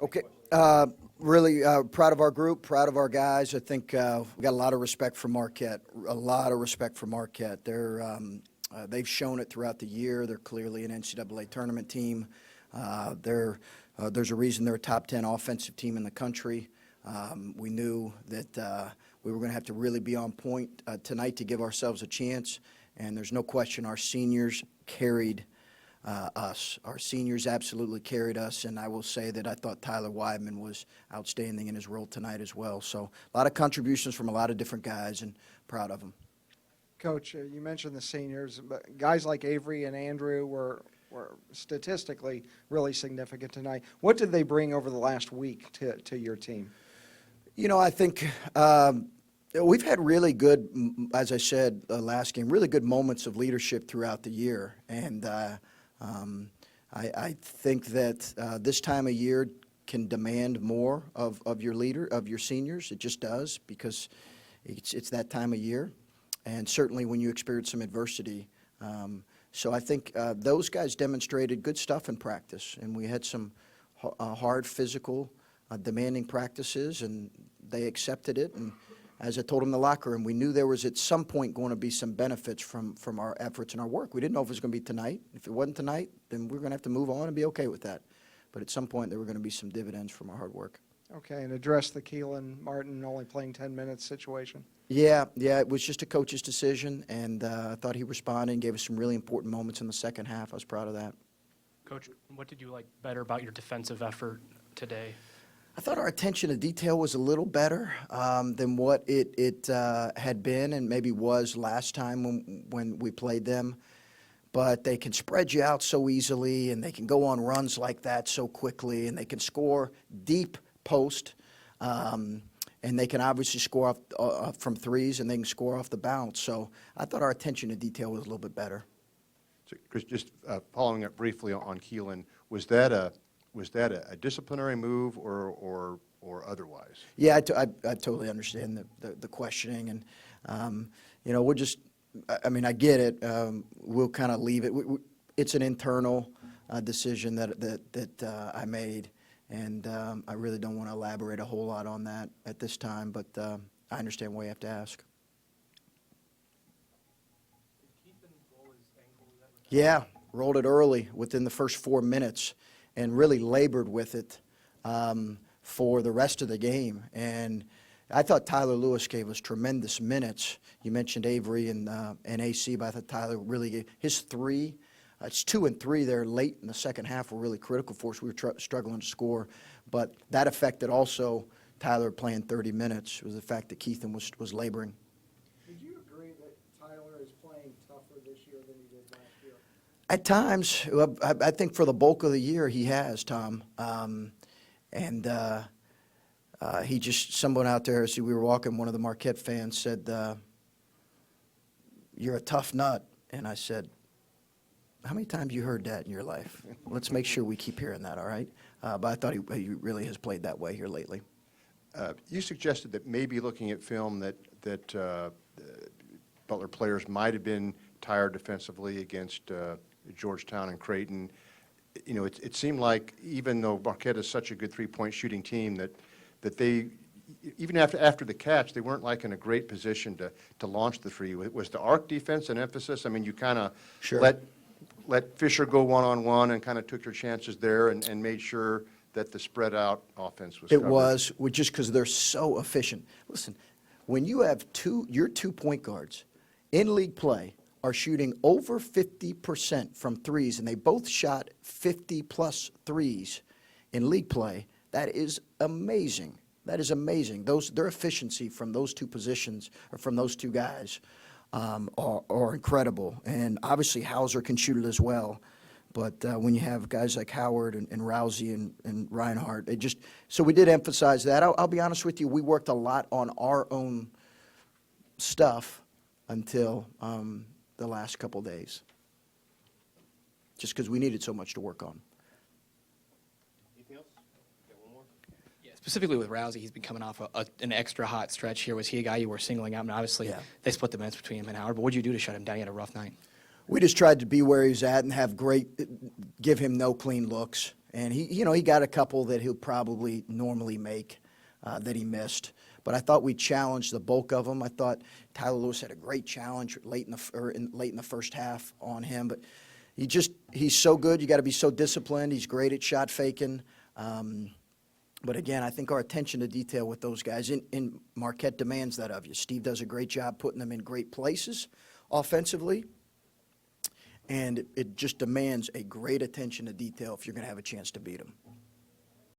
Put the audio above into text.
Okay. Really proud of our group, proud of our guys. I think we got a lot of respect for Marquette, a lot of respect for Marquette. They've shown it throughout the year. They're clearly an NCAA tournament team. There's a reason they're a top 10 offensive team in the country. We knew that we were going to have to really be on point tonight to give ourselves a chance, and there's no question our seniors carried us. Our seniors absolutely carried us, and I will say that I thought Tyler Weidman was outstanding in his role tonight as well. So a lot of contributions from a lot of different guys, and proud of them. Coach, you mentioned the seniors, but guys like Avery and Andrew were statistically really significant tonight. What did they bring over the last week to your team? You know, I think we've had really good, as I said last game, really good moments of leadership throughout the year, and I think that this time of year can demand more of your seniors. It just does, because it's that time of year, and certainly when you experience some adversity. So I think those guys demonstrated good stuff in practice, and we had some hard physical, demanding practices, and they accepted it. And as I told them in the locker room, we knew there was at some point going to be some benefits from our efforts and our work. We didn't know if it was going to be tonight. If it wasn't tonight, then we were going to have to move on and be okay with that. But at some point, there were going to be some dividends from our hard work. Okay, and address the Keelan Martin only playing 10 minutes situation. Yeah, it was just a coach's decision, and I thought he responded and gave us some really important moments in the second half. I was proud of that. Coach, what did you like better about your defensive effort today? I thought our attention to detail was a little better than what it had been and maybe was last time when we played them. But they can spread you out so easily, and they can go on runs like that so quickly, and they can score deep post, and they can obviously score off from threes, and they can score off the bounce. So I thought our attention to detail was a little bit better. So, Chris, just following up briefly on Keelan, was that a disciplinary move or otherwise? Yeah, I totally understand the questioning, and you know, I get it. We'll kind of leave it. It's an internal decision that I made, and I really don't want to elaborate a whole lot on that at this time. But I understand why you have to ask. Yeah, rolled it early within the first 4 minutes, and really labored with it for the rest of the game. And I thought Tyler Lewis gave us tremendous minutes. You mentioned Avery and AC, but I thought Tyler really gave his three. It's 2 and 3 there late in the second half were really critical for us. We were struggling to score, but that affected also Tyler playing 30 minutes. It was the fact that Keithan was laboring. Did you agree that Tyler is playing tougher this year than he did last year? At times, I think for the bulk of the year he has, Tom. He just, someone out there, as we were walking, one of the Marquette fans said, "You're a tough nut." And I said, "How many times you heard that in your life?" Let's make sure we keep hearing that, all right? But I thought he really has played that way here lately. You suggested that maybe looking at film that Butler players might have been tired defensively against Georgetown and Creighton. You know, it seemed like even though Marquette is such a good three-point shooting team that they, even after the catch, they weren't like in a great position to launch the three. Was the arc defense an emphasis? I mean, you kind of let Fisher go one-on-one and kind of took your chances there and made sure that the spread-out offense was covered. It was, just because they're so efficient. Listen, when you have your 2 point guards in league play are shooting over 50% from threes, and they both shot 50-plus threes in league play, that is amazing. That is amazing. Their efficiency from those two positions, or from those two guys, are incredible. And obviously Hauser can shoot it as well. But when you have guys like Howard and Rousey and Reinhardt, so we did emphasize that. I'll be honest with you, we worked a lot on our own stuff until the last couple days, just because we needed so much to work on. Anything else? Got one more? Yeah, specifically with Rousey, he's been coming off an extra hot stretch here. Was he a guy you were singling out? And obviously, they split the minutes between him and Howard. But what did you do to shut him down? He had a rough night. We just tried to be where he's at and give him no clean looks, And he got a couple that he'll probably normally make that he missed. But I thought we challenged the bulk of them. I thought Tyler Lewis had a great challenge late in the first half on him. But he's so good. You got to be so disciplined. He's great at shot faking. But again, I think our attention to detail with those guys in Marquette demands that of you. Steve does a great job putting them in great places offensively. And it just demands a great attention to detail if you're going to have a chance to beat them.